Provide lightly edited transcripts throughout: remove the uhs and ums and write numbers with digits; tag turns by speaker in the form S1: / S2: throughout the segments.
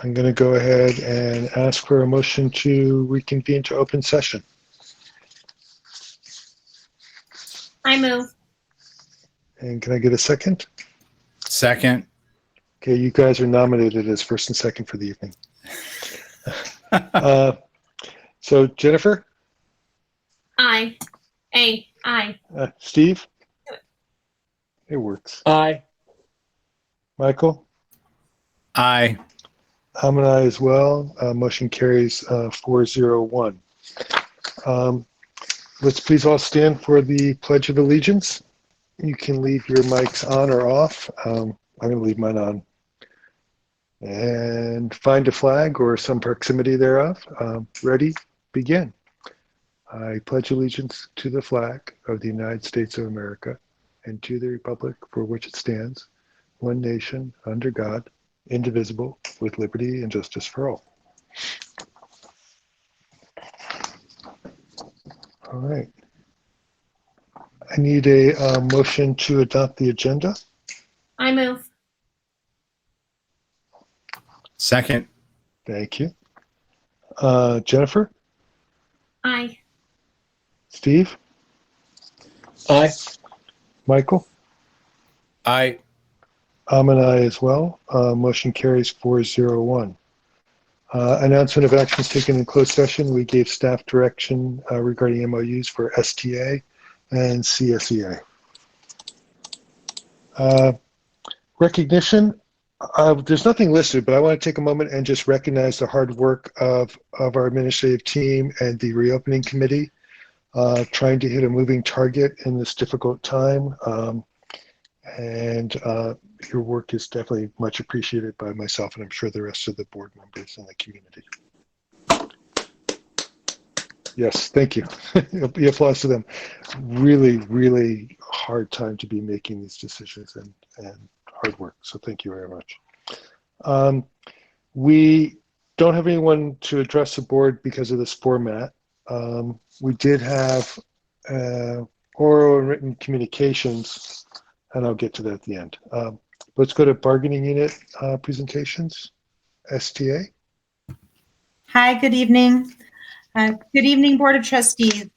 S1: I'm going to go ahead and ask for a motion to reconvene to open session.
S2: I move.
S1: And can I get a second?
S3: Second.
S1: Okay, you guys are nominated as first and second for the evening. So Jennifer?
S2: Aye. Aye.
S1: Steve? It works.
S4: Aye.
S1: Michael?
S3: Aye.
S1: I'm an aye as well. Motion carries 4-0-1. Let's please all stand for the Pledge of Allegiance. You can leave your mics on or off. I'm going to leave mine on. And find a flag or some proximity thereof. Ready? Begin. I pledge allegiance to the flag of the United States of America and to the republic for which it stands, one nation, under God, indivisible, with liberty and justice for all. All right. I need a motion to adopt the agenda.
S2: I move.
S3: Second.
S1: Thank you. Jennifer?
S2: Aye.
S1: Steve?
S4: Aye.
S1: Michael?
S3: Aye.
S1: I'm an aye as well. Motion carries 4-0-1. Announcement of actions taken in closed session. We gave staff direction regarding MOUs for STA and CSEA. Recognition. There's nothing listed, but I want to take a moment and just recognize the hard work of our administrative team and the reopening committee, trying to hit a moving target in this difficult time. And your work is definitely much appreciated by myself, and I'm sure the rest of the board members in the community. Yes, thank you. The applause to them. Really, really hard time to be making these decisions and hard work. So thank you very much. We don't have anyone to address the board because of this format. We did have oral and written communications, and I'll get to that at the end. Let's go to bargaining unit presentations. STA.
S5: Hi, good evening. Good evening, Board of Trustees.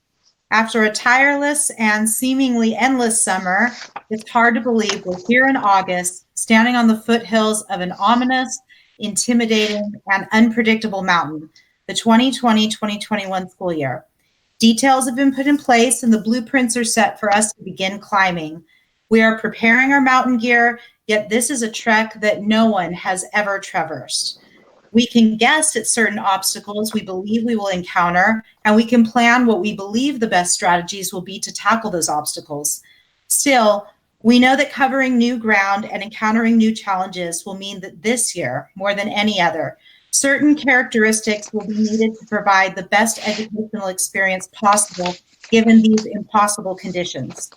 S5: After a tireless and seemingly endless summer, it's hard to believe we're here in August, standing on the foothills of an ominous, intimidating, and unpredictable mountain, the 2020-2021 school year. Details have been put in place and the blueprints are set for us to begin climbing. We are preparing our mountain gear, yet this is a trek that no one has ever traversed. We can guess at certain obstacles we believe we will encounter, and we can plan what we believe the best strategies will be to tackle those obstacles. Still, we know that covering new ground and encountering new challenges will mean that this year, more than any other, certain characteristics will be needed to provide the best educational experience possible given these impossible conditions.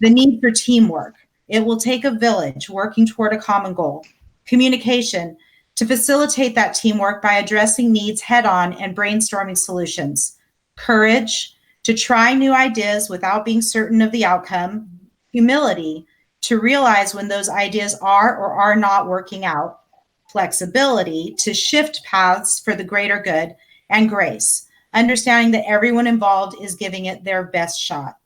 S5: The need for teamwork. It will take a village working toward a common goal. Communication, to facilitate that teamwork by addressing needs head-on and brainstorming solutions. Courage, to try new ideas without being certain of the outcome. Humility, to realize when those ideas are or are not working out. Flexibility, to shift paths for the greater good. And grace, understanding that everyone involved is giving it their best shot.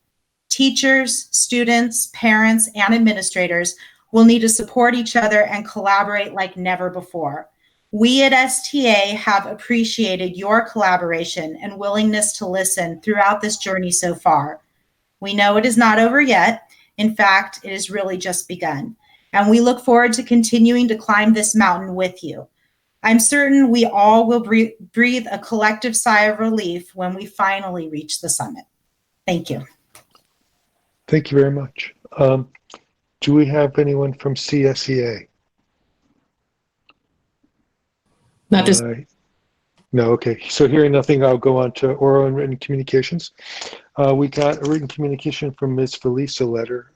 S5: Teachers, students, parents, and administrators will need to support each other and collaborate like never before. We at STA have appreciated your collaboration and willingness to listen throughout this journey so far. We know it is not over yet. In fact, it has really just begun. And we look forward to continuing to climb this mountain with you. I'm certain we all will breathe a collective sigh of relief when we finally reach the summit. Thank you.
S1: Thank you very much. Do we have anyone from CSEA?
S4: Not just
S1: No, okay. So hearing nothing, I'll go on to oral and written communications. We got a written communication from Ms. Felisa letter,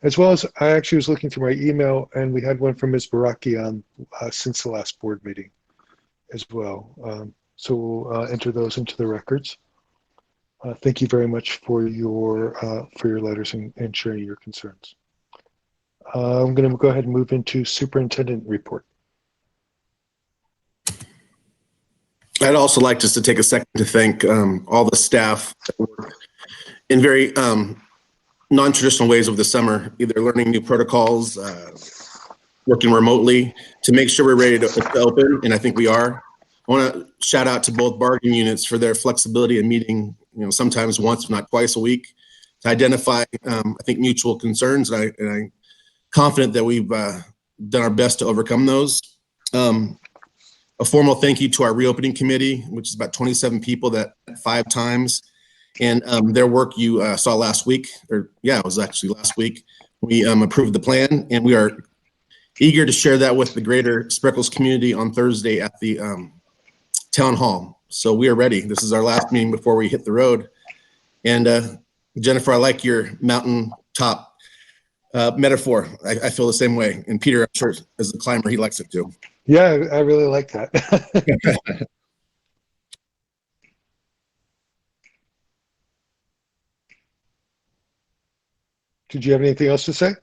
S1: as well as I actually was looking through my email and we had one from Ms. Baraki on since the last board meeting as well. So we'll enter those into the records. Thank you very much for your letters and sharing your concerns. I'm going to go ahead and move into superintendent report.
S6: I'd also like just to take a second to thank all the staff that work in very non-traditional ways over the summer, either learning new protocols, working remotely to make sure we're ready to open, and I think we are. I want to shout out to both bargaining units for their flexibility in meeting, sometimes once, if not twice a week, to identify, I think, mutual concerns, and I'm confident that we've done our best to overcome those. A formal thank you to our reopening committee, which is about 27 people that 5 times, and their work you saw last week, it was actually last week. We approved the plan, and we are eager to share that with the greater Spreckels community on Thursday at the town hall. So we are ready. This is our last meeting before we hit the road. And Jennifer, I like your mountaintop metaphor. I feel the same way. And Peter, I'm sure as a climber, he likes it too.
S1: Yeah, I really like that. Did you have anything else to say?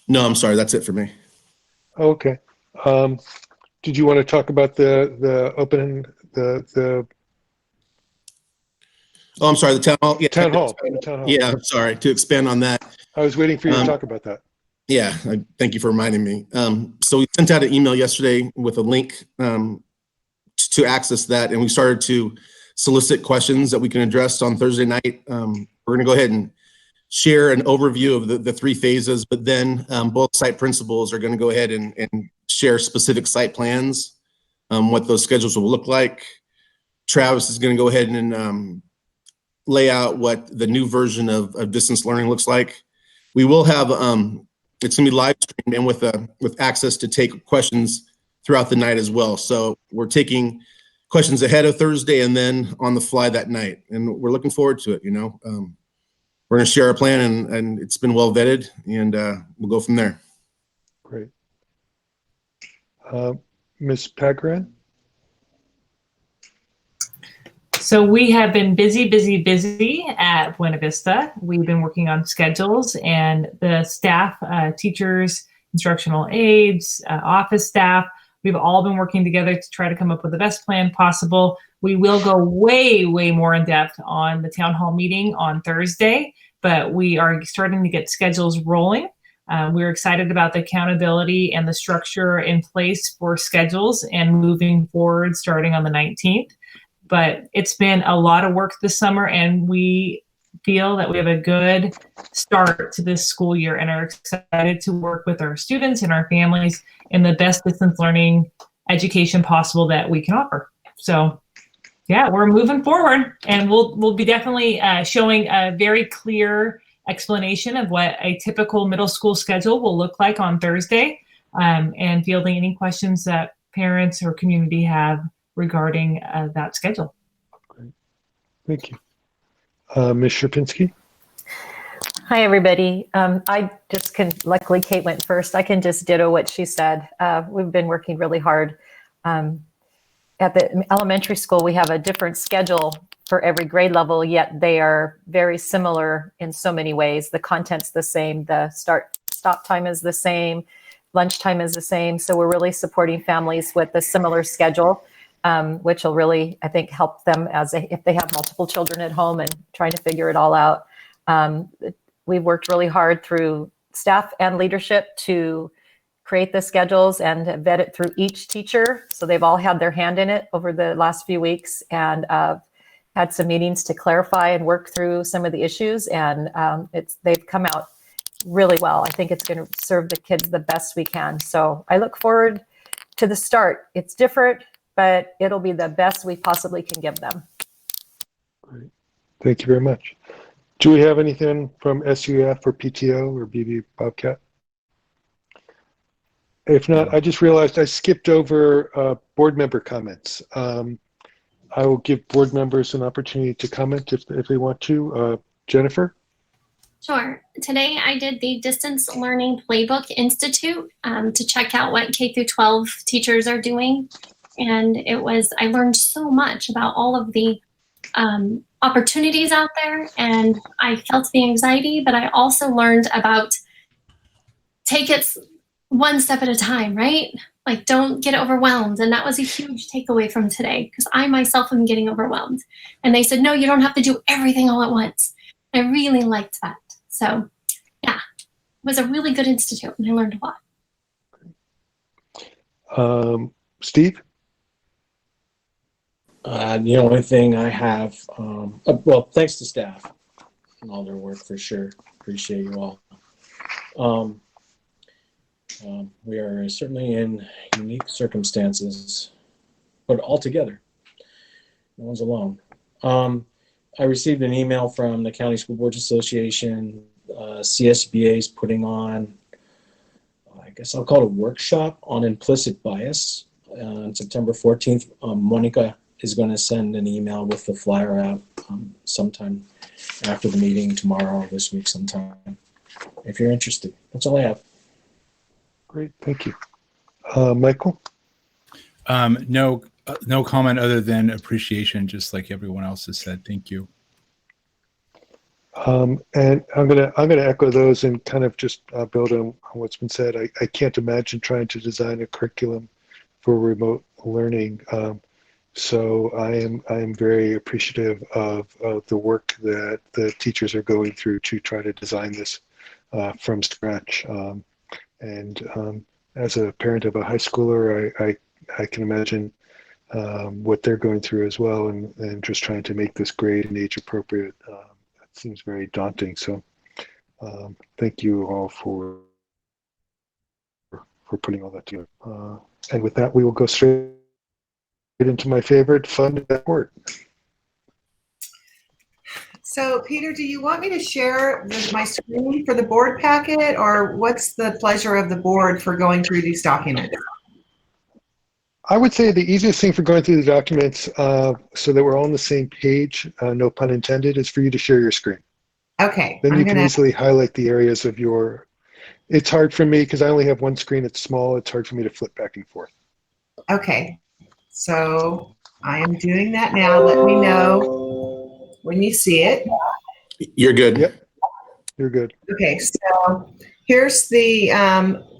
S6: No, I'm sorry. That's it for me.
S1: Okay. Did you want to talk about the opening, the
S6: Oh, I'm sorry. The town hall. Yeah,
S1: town hall? The town hall.
S6: Yeah, I'm sorry. To expand on that.
S1: I was waiting for you to talk about that.
S6: Yeah, thank you for reminding me. So we sent out an email yesterday with a link to access that, and we started to solicit questions that we can address on Thursday night. We're going to go ahead and share an overview of the 3 phases, but then both site principals are going to go ahead and share specific site plans, what those schedules will look like. Travis is going to go ahead and lay out what the new version of distance learning looks like. We will have it's going to be live streamed and with access to take questions throughout the night as well. So we're taking questions ahead of Thursday and then on the fly that night, and we're looking forward to it. We're going to share our plan, and it's been well vetted, and we'll go from there.
S1: Great. Ms. Pagran?
S7: So we have been busy at Buena Vista. We've been working on schedules, and the staff, teachers, instructional aides, office staff, we've all been working together to try to come up with the best plan possible. We will go way more in depth on the town hall meeting on Thursday, but we are starting to get schedules rolling. We're excited about the accountability and the structure in place for schedules and moving forward starting on the 19th. But it's been a lot of work this summer, and we feel that we have a good start to this school year and are excited to work with our students and our families in the best distance learning education possible that we can offer. So yeah, we're moving forward, and we'll be definitely showing a very clear explanation of what a typical middle school schedule will look like on Thursday, and fielding any questions that parents or community have regarding that schedule.
S1: Great. Thank you. Ms. Sierpinski?
S8: Hi, everybody. I just can, luckily Kate went first. I can just ditto what she said. We've been working really hard. At the elementary school, we have a different schedule for every grade level, yet they are very similar in so many ways. The content's the same, the stop time is the same, lunchtime is the same. So we're really supporting families with a similar schedule, which will really, I think, help them if they have multiple children at home and trying to figure it all out. We've worked really hard through staff and leadership to create the schedules and vet it through each teacher. So they've all had their hand in it over the last few weeks, and had some meetings to clarify and work through some of the issues. And they've come out really well. I think it's going to serve the kids the best we can. So I look forward to the start. It's different, but it'll be the best we possibly can give them.
S1: Great. Thank you very much. Do we have anything from SUF or PTO or BB Bobcat? If not, I just realized I skipped over board member comments. I will give board members an opportunity to comment if they want to. Jennifer?
S2: Sure. Today I did the Distance Learning Playbook Institute to check out what K through 12 teachers are doing. And I learned so much about all of the opportunities out there, and I felt the anxiety, but I also learned about take it one step at a time, right? Like, don't get overwhelmed. And that was a huge takeaway from today because I myself am getting overwhelmed. And they said, no, you don't have to do everything all at once. I really liked that. So, yeah, it was a really good institute and I learned a lot.
S1: Steve?
S4: The only thing I have, well, thanks to staff and all their work for sure. Appreciate you all. We are certainly in unique circumstances, but all together. No one's alone. I received an email from the County School Boards Association. CSBA is putting on, I guess I'll call it a workshop on implicit bias on September 14th. Monica is going to send an email with the flyer out sometime after the meeting tomorrow or this week sometime, if you're interested. That's all I have.
S1: Great, thank you. Michael?
S3: No comment other than appreciation, just like everyone else has said. Thank you.
S1: And I'm gonna echo those and kind of just build on what's been said. I can't imagine trying to design a curriculum for remote learning. So I am very appreciative of the work that the teachers are going through to try to design this from scratch. As a parent of a high schooler, I can imagine what they're going through as well, and just trying to make this grade and age appropriate. It seems very daunting. So thank you all for putting all that together. And with that, we will go straight into my favorite fun report.
S9: So, Peter, do you want me to share my screen for the board packet, or what's the pleasure of the board for going through these documents?
S1: I would say the easiest thing for going through the documents so that we're all on the same page, no pun intended, is for you to share your screen.
S9: Okay.
S1: Then you can easily highlight the areas of your... It's hard for me because I only have one screen. It's small. It's hard for me to flip back and forth.
S9: Okay. So I am doing that now. Let me know when you see it.
S6: You're good.
S1: Yep. You're good.
S9: Okay. So here's the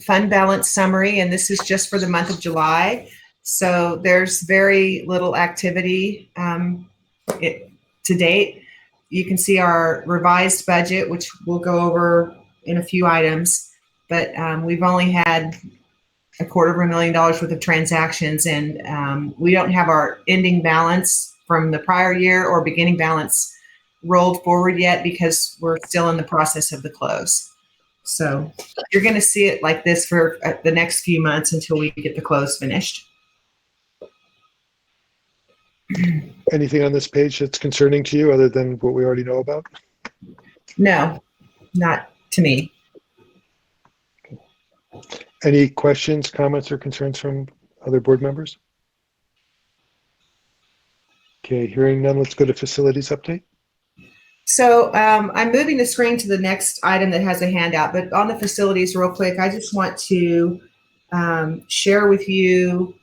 S9: fund balance summary, and this is just for the month of July. So there's very little activity to date. You can see our revised budget, which we'll go over in a few items, but we've only had $250,000 worth of transactions, and we don't have our ending balance from the prior year or beginning balance rolled forward yet because we're still in the process of the close. So you're going to see it like this for the next few months until we get the close finished.
S1: Anything on this page that's concerning to you other than what we already know about?
S9: No, not to me.
S1: Any questions, comments, or concerns from other board members? Okay, hearing none, let's go to facilities update.
S9: So I'm moving the screen to the next item that has a handout, but on the facilities real quick, I just want to share with you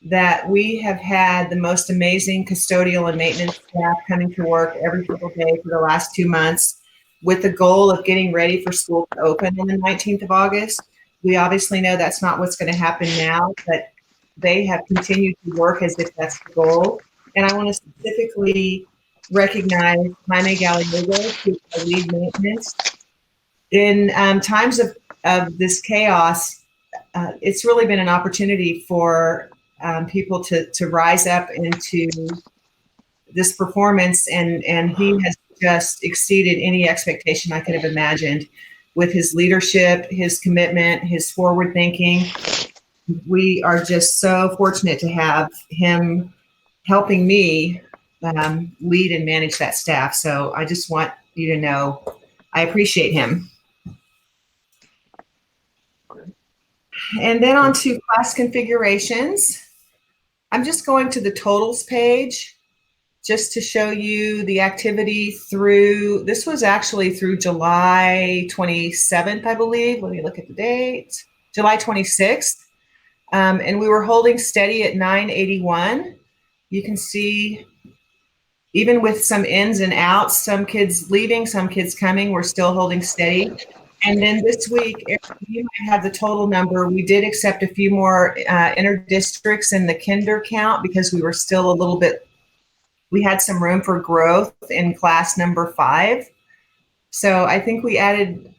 S9: that we have had the most amazing custodial and maintenance staff coming to work every single day for the last 2 months with the goal of getting ready for school to open on the 19th of August. We obviously know that's not what's going to happen now, but they have continued to work as if that's the goal. And I want to specifically recognize Jaime Gallego, who's our lead maintenance. In times of this chaos, it's really been an opportunity for people to rise up into this performance, and he has just exceeded any expectation I could have imagined with his leadership, his commitment, his forward thinking. We are just so fortunate to have him helping me lead and manage that staff. So I just want you to know I appreciate him. And then on to class configurations. I'm just going to the totals page just to show you the activity through, this was actually through July 27th, I believe. Let me look at the date. July 26th. And we were holding steady at 981. You can see even with some ins and outs, some kids leaving, some kids coming, we're still holding steady. And then this week, Eric, you might have the total number. We did accept a few more inter-districts in the kinder count because we were still a little bit, we had some room for growth in class number 5. So I think we added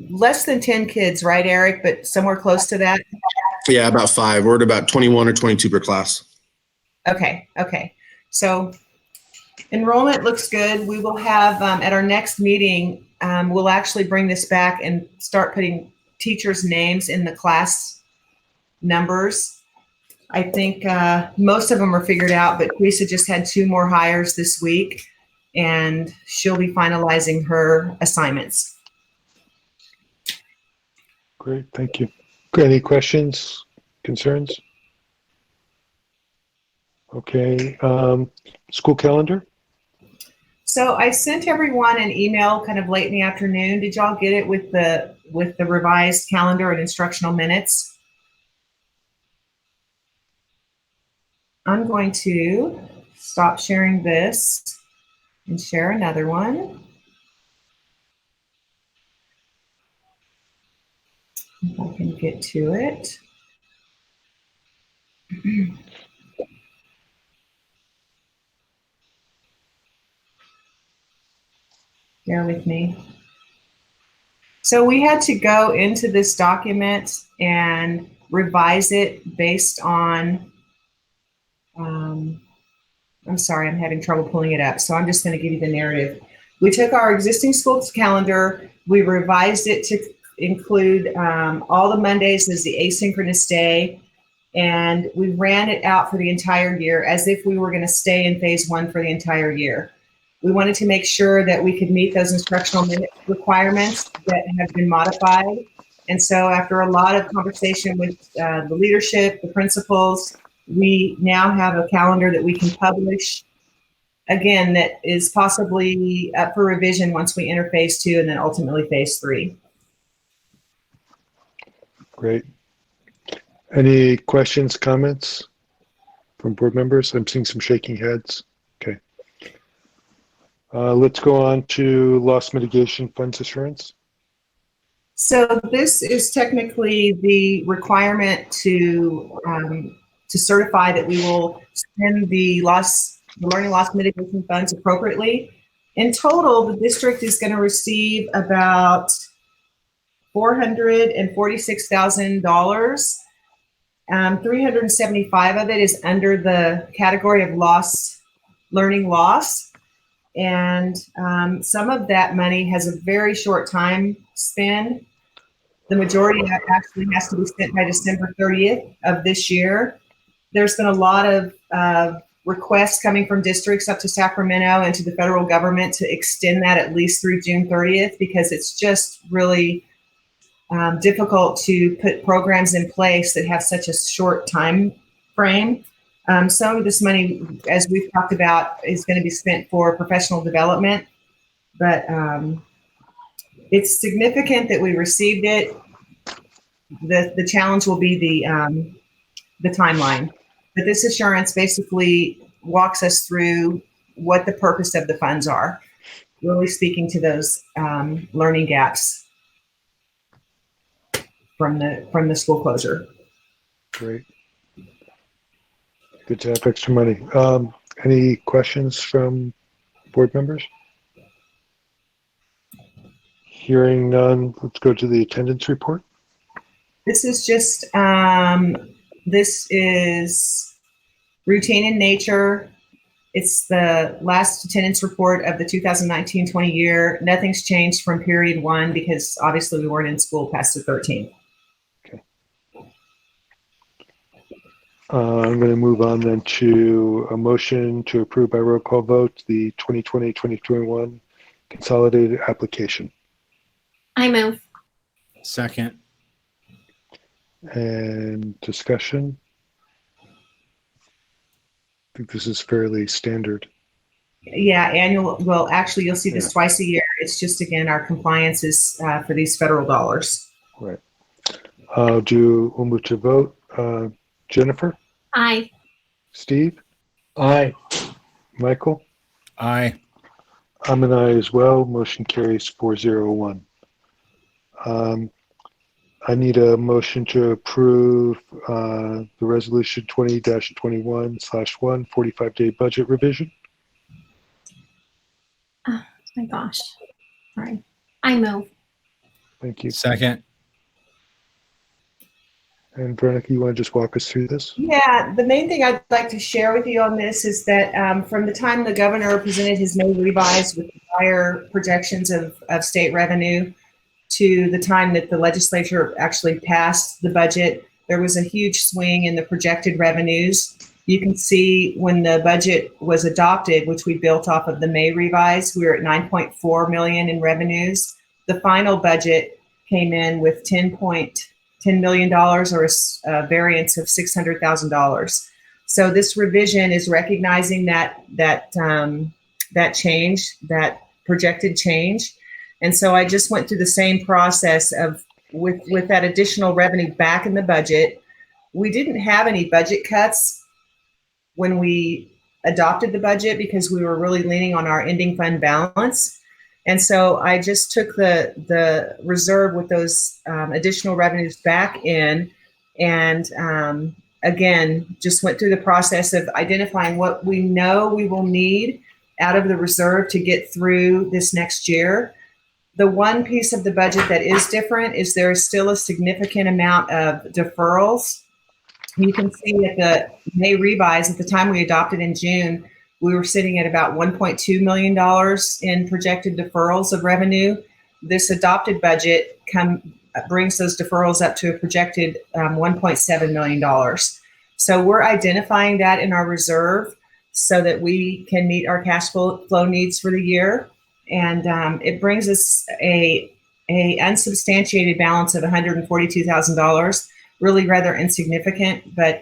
S9: less than 10 kids, right, Eric? But somewhere close to that?
S6: Yeah, about 5. We're at about 21 or 22 per class.
S9: Okay. So enrollment looks good. We will have, at our next meeting, we'll actually bring this back and start putting teachers' names in the class numbers. I think most of them are figured out, but Lisa just had 2 more hires this week, and she'll be finalizing her assignments.
S1: Great, thank you. Any questions, concerns? Okay, school calendar?
S9: So I sent everyone an email kind of late in the afternoon. Did y'all get it with the revised calendar and instructional minutes? I'm going to stop sharing this and share another one. If I can get to it. Bear with me. So we had to go into this document and revise it based on, I'm sorry, I'm having trouble pulling it up. So I'm just going to give you the narrative. We took our existing school calendar, we revised it to include all the Mondays as the asynchronous day, and we ran it out for the entire year as if we were going to stay in phase 1 for the entire year. We wanted to make sure that we could meet those instructional minute requirements that have been modified. And so after a lot of conversation with the leadership, the principals, we now have a calendar that we can publish, again, that is possibly up for revision once we enter phase 2 and then ultimately phase 3.
S1: Great. Any questions, comments from board members? I'm seeing some shaking heads. Okay. Let's go on to loss mitigation funds assurance.
S9: So this is technically the requirement to certify that we will spend the learning loss mitigation funds appropriately. In total, the district is going to receive about $446,000. 375 of it is under the category of learning loss. And some of that money has a very short time span. The majority of that actually has to be spent by December 30th of this year. There's been a lot of requests coming from districts up to Sacramento and to the federal government to extend that at least through June 30th because it's just really difficult to put programs in place that have such a short time frame. Some of this money, as we've talked about, is going to be spent for professional development, but it's significant that we received it. The challenge will be the timeline. But this assurance basically walks us through what the purpose of the funds are, really speaking to those learning gaps from the school closure.
S1: Great. Good to have extra money. Any questions from board members? Hearing none, let's go to the attendance report.
S9: This is just, this is routine in nature. It's the last attendance report of the 2019-20 year. Nothing's changed from period 1 because obviously we weren't in school past the 13th.
S1: Okay. I'm going to move on then to a motion to approve by roll call vote the 2020-2021 consolidated application.
S2: I move.
S3: Second.
S1: And discussion. I think this is fairly standard.
S9: Yeah, annual. Well, actually, you'll see this twice a year. It's just, again, our compliance is for these federal dollars.
S1: Right. We'll move to vote. Jennifer?
S2: Aye.
S1: Steve?
S4: Aye.
S1: Michael?
S3: Aye.
S1: I'm an aye as well. Motion carries 401. I need a motion to approve the resolution 20-21/1 45-day budget revision.
S2: Oh my gosh. Sorry. I move.
S1: Thank you.
S3: Second.
S1: And Veronica, you want to just walk us through this?
S9: Yeah, the main thing I'd like to share with you on this is that from the time the governor presented his May revise with higher projections of state revenue to the time that the legislature actually passed the budget, there was a huge swing in the projected revenues. You can see when the budget was adopted, which we built off of the May revise, we were at 9.4 million in revenues. The final budget came in with $10 million, or a variance of $600,000. So this revision is recognizing that change, that projected change. And so I just went through the same process of with that additional revenue back in the budget. We didn't have any budget cuts when we adopted the budget because we were really leaning on our ending fund balance. And so I just took the reserve with those additional revenues back in, and again, just went through the process of identifying what we know we will need out of the reserve to get through this next year. The one piece of the budget that is different is there is still a significant amount of deferrals. You can see that the May revise, at the time we adopted in June, we were sitting at about $1.2 million in projected deferrals of revenue. This adopted budget brings those deferrals up to a projected $1.7 million. So we're identifying that in our reserve so that we can meet our cash flow needs for the year. And it brings us a unsubstantiated balance of $142,000. Really rather insignificant, but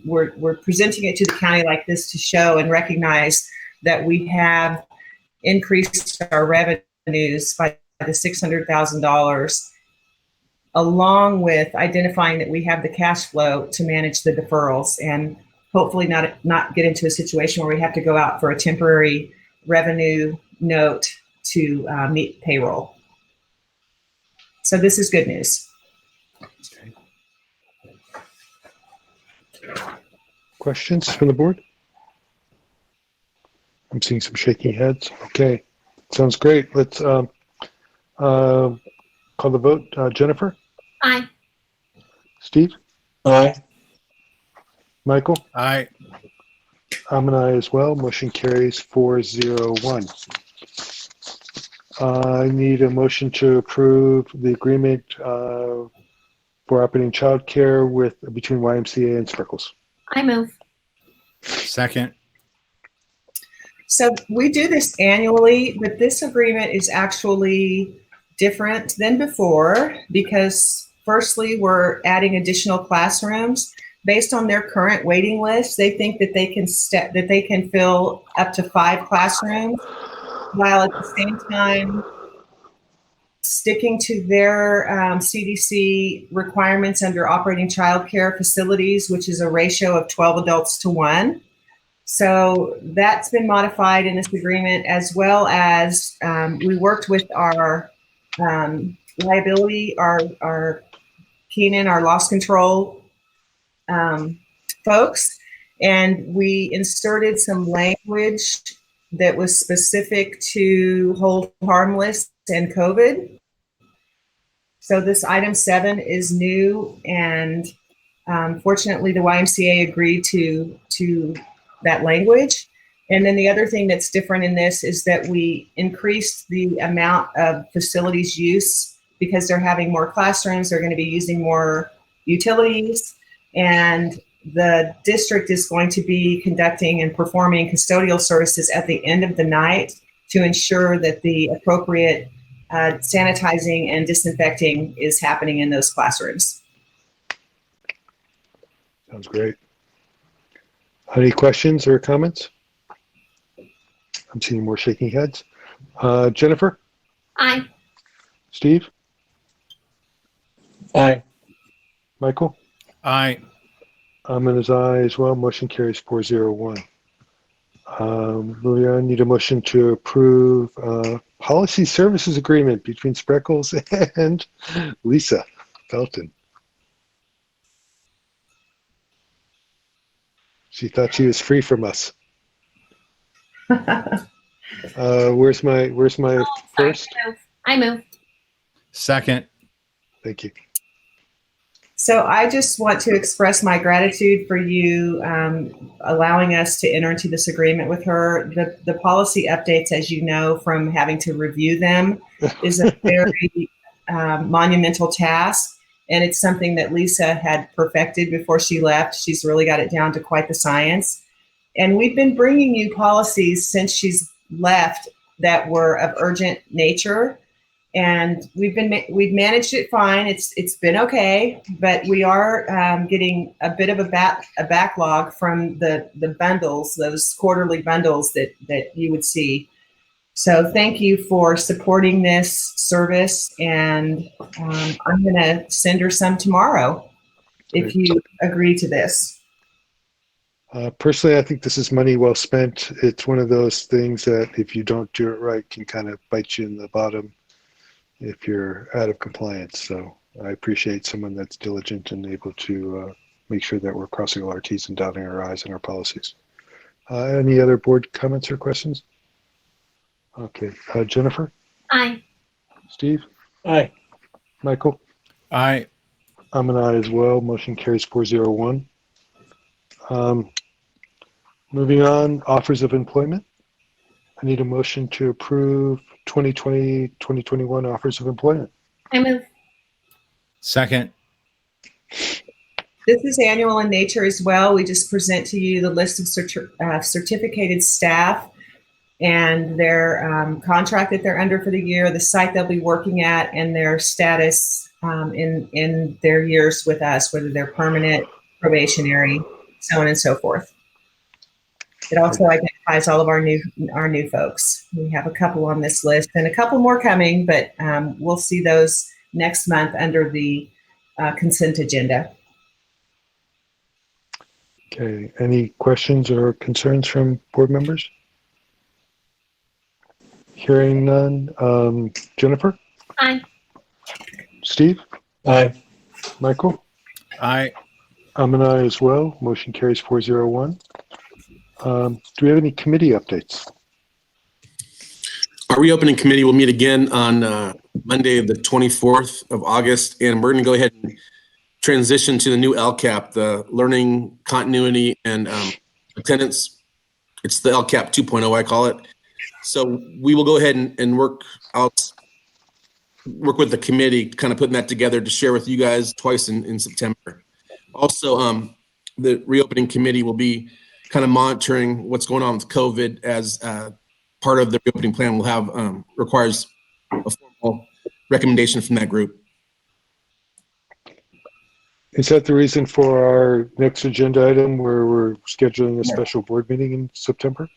S9: we're presenting it to the county like this to show and recognize that we have increased our revenues by the $600,000, along with identifying that we have the cash flow to manage the deferrals and hopefully not get into a situation where we have to go out for a temporary revenue note to meet payroll. So this is good news.
S1: Questions from the board? I'm seeing some shaking heads. Okay, sounds great. Let's call the vote. Jennifer?
S2: Aye.
S1: Steve?
S4: Aye.
S1: Michael?
S3: Aye.
S1: I'm an aye as well. Motion carries 4-0-1. I need a motion to approve the agreement for operating childcare between YMCA and Spreckels.
S2: I move.
S3: Second.
S9: So we do this annually, but this agreement is actually different than before because firstly, we're adding additional classrooms. Based on their current waiting list, they think that they can fill up to 5 classrooms, while at the same time sticking to their CDC requirements under operating childcare facilities, which is a ratio of 12 adults to 1. So that's been modified in this agreement, as well as we worked with our liability, our Keenan, our loss control folks, and we inserted some language that was specific to hold harmless and COVID. So this item 7 is new, and fortunately the YMCA agreed to that language. And then the other thing that's different in this is that we increased the amount of facilities use because they're having more classrooms, they're going to be using more utilities, and the district is going to be conducting and performing custodial services at the end of the night to ensure that the appropriate sanitizing and disinfecting is happening in those classrooms.
S1: Sounds great. Any questions or comments? I'm seeing more shaking heads. Jennifer?
S2: Aye.
S1: Steve?
S4: Aye.
S1: Michael?
S3: Aye.
S1: I'm an aye as well. Motion carries 4-0-1. Moving on, need a motion to approve policy services agreement between Spreckels and Lisa Felton. She thought she was free from us. Where's my
S2: Sorry,
S1: first?
S2: I move.
S3: Second.
S1: Thank you.
S9: So I just want to express my gratitude for you allowing us to enter into this agreement with her. The policy updates, as you know, from having to review them is a very monumental task. And it's something that Lisa had perfected before she left. She's really got it down to quite the science. And we've been bringing you policies since she's left that were of urgent nature. And we've managed it fine. It's been okay, but we are getting a bit of a backlog from the bundles, those quarterly bundles that you would see. So thank you for supporting this service, and I'm going to send her some tomorrow if you agree to this.
S1: Personally, I think this is money well spent. It's one of those things that if you don't do it right can kind of bite you in the bottom if you're out of compliance. So I appreciate someone that's diligent and able to make sure that we're crossing all our T's and dotting our I's in our policies. Any other board comments or questions? Okay, Jennifer?
S2: Aye.
S1: Steve?
S4: Aye.
S1: Michael?
S3: Aye.
S1: I'm an aye as well. Motion carries 401. Moving on, offers of employment. I need a motion to approve 2020-2021 offers of employment.
S2: I move.
S3: Second.
S9: This is annual in nature as well. We just present to you the list of certificated staff and their contract that they're under for the year, the site they'll be working at, and their status in their years with us, whether they're permanent, probationary, so on and so forth. It also identifies all of our new folks. We have a couple on this list and a couple more coming, but we'll see those next month under the consent agenda.
S1: Okay, any questions or concerns from board members? Hearing none. Jennifer?
S2: Aye.
S1: Steve?
S4: Aye.
S1: Michael?
S3: Aye.
S1: I'm an aye as well. Motion carries 401. Do we have any committee updates?
S6: Our reopening committee will meet again on Monday, the 24th of August, and we're going to go ahead and transition to the new LCAP, the Learning Continuity and Attendance. It's the LCAP 2.0, I call it. So we will go ahead and work with the committee, kind of putting that together to share with you guys twice in September. Also, the reopening committee will be kind of monitoring what's going on with COVID as part of the reopening plan will have requires a formal recommendation from that group.
S1: Is that the reason for our next agenda item where we're scheduling a special board meeting in September?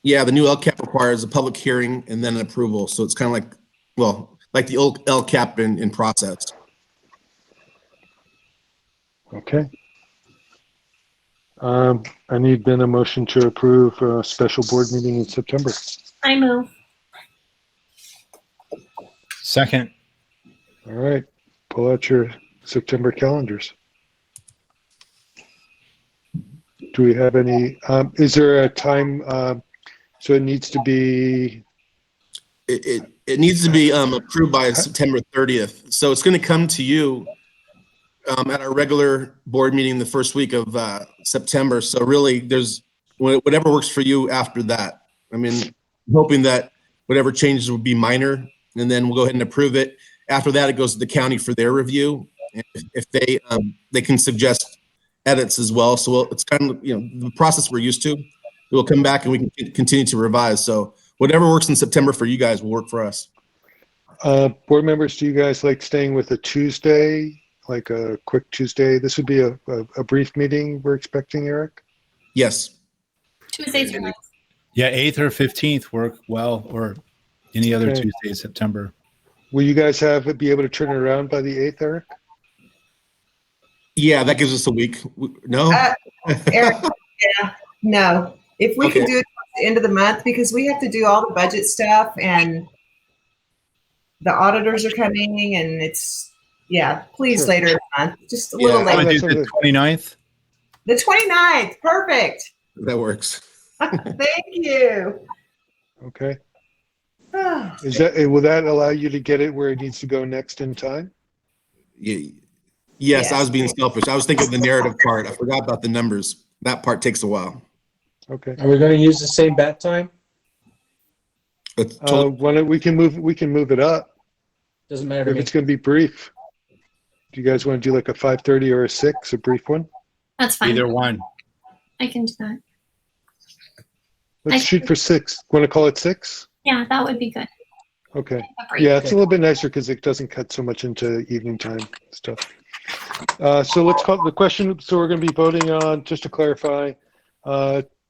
S6: Yeah, the new LCAP requires a public hearing and then an approval. So it's kind of like, well, like the old LCAP in process.
S1: Okay. I need then a motion to approve a special board meeting in September.
S2: I move.
S3: Second.
S1: All right, pull out your September calendars. Do we have any, is there a time, so it needs to be?
S6: It needs to be approved by September 30th. So it's going to come to you at our regular board meeting the first week of September. So really there's whatever works for you after that. I mean, I'm hoping that whatever changes will be minor, and then we'll go ahead and approve it. After that, it goes to the county for their review. And if they can suggest edits as well. So it's kind of, the process we're used to. It will come back and we can continue to revise. So whatever works in September for you guys will work for us.
S1: Board members, do you guys like staying with a Tuesday, like a quick Tuesday? This would be a brief meeting we're expecting, Eric?
S6: Yes.
S2: Tuesdays are nice.
S3: Yeah, 8th or 15th work well, or any other
S1: Okay.
S3: Tuesday in September.
S1: Will you guys be able to turn it around by the 8th, Eric?
S6: Yeah, that gives us a week. No?
S9: Eric, yeah, no. If we can
S6: Okay.
S9: do it at the end of the month, because we have to do all the budget stuff and the auditors are coming, and please
S1: Sure.
S9: later in the month, just a little
S6: Yeah,
S3: Want
S9: later.
S3: to do the 29th?
S9: The 29th, perfect.
S6: that works.
S9: Thank you.
S1: Okay. Will that allow you to get it where it needs to go next in time?
S6: Yes,
S9: Yes.
S6: I was being selfish. I was thinking of the narrative part. I forgot about the numbers. That part takes a while.
S1: Okay.
S4: Are we going to use the same bat time?
S6: It's totally,
S1: Why don't we can move it up
S4: Doesn't matter to
S1: if
S4: me.
S1: it's going to be brief. Do you guys want to do like a 5:30 or a 6, a brief one?
S2: That's fine.
S3: Either one.
S2: I can do that.
S1: Let's shoot for 6. Want to call it 6?
S2: Yeah, that would be good.
S1: Okay.
S2: A break.
S1: Yeah, it's a little bit nicer because it doesn't cut so much into evening time stuff. So let's call the question. So we're going to be voting on, just to clarify,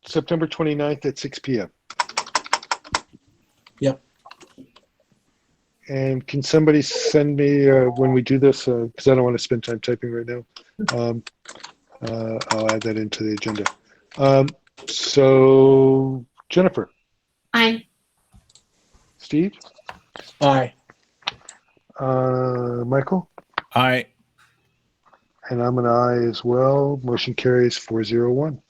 S1: September 29th at 6 p.m.
S4: Yep.
S1: And can somebody send me, when we do this, because I don't want to spend time typing right now, I'll add that into the agenda. So Jennifer,
S2: Aye.
S1: Steve,
S4: Aye.
S1: Michael,
S3: Aye.
S1: and I'm an aye as well. Motion carries 401.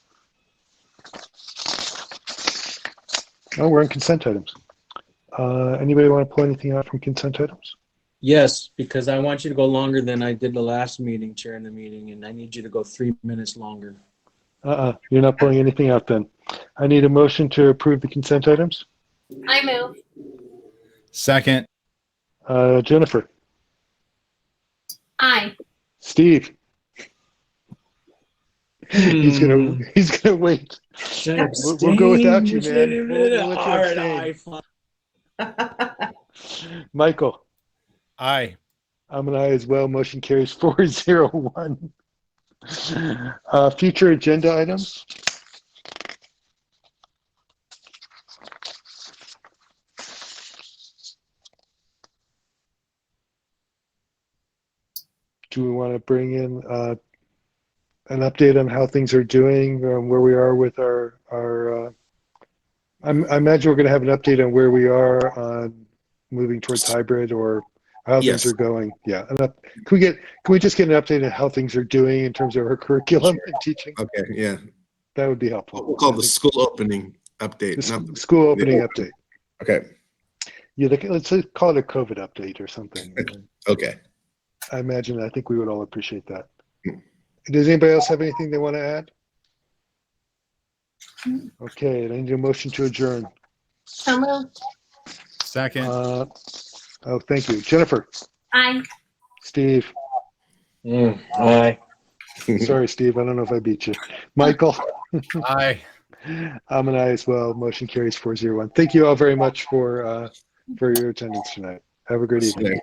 S1: Oh, we're on consent items. Anybody want to pull anything out from consent items?
S4: Yes, because I want you to go longer than I did the last meeting, chairing the meeting, and I need you to go 3 minutes longer.
S1: You're not pulling anything out then. I need a motion to approve the consent items.
S2: I move.
S3: Second.
S1: Jennifer,
S2: Aye.
S1: Steve. He's gonna wait. We'll go without you, man. We'll let you abstain. Michael,
S3: Aye.
S1: I'm an aye as well. Motion carries 401. Future agenda items. Do we want to bring in an update on how things are doing, where we are with our I imagine we're going to have an update on where we are on moving towards hybrid or how
S6: Yes.
S1: things are going. Yeah. Can we just get an update on how things are doing in terms of our curriculum and teaching?
S6: okay, yeah.
S1: That would be helpful.
S6: We'll call the school opening update.
S1: The school opening update.
S6: Okay,
S1: Yeah, let's call it a COVID update or something.
S6: okay.
S1: I think we would all appreciate that.
S6: Hmm.
S1: Does anybody else have anything they want to add? Okay, I need a motion to adjourn.
S2: So moved.
S3: Second.
S1: Thank you. Jennifer,
S2: Aye.
S1: Steve.
S4: Aye.
S1: Sorry, Steve, I don't know if I beat you. Michael,
S3: Aye.
S1: I'm an aye as well. Motion carries 401. Thank you all very much for your attendance tonight. Have a great evening.
S6: Okay.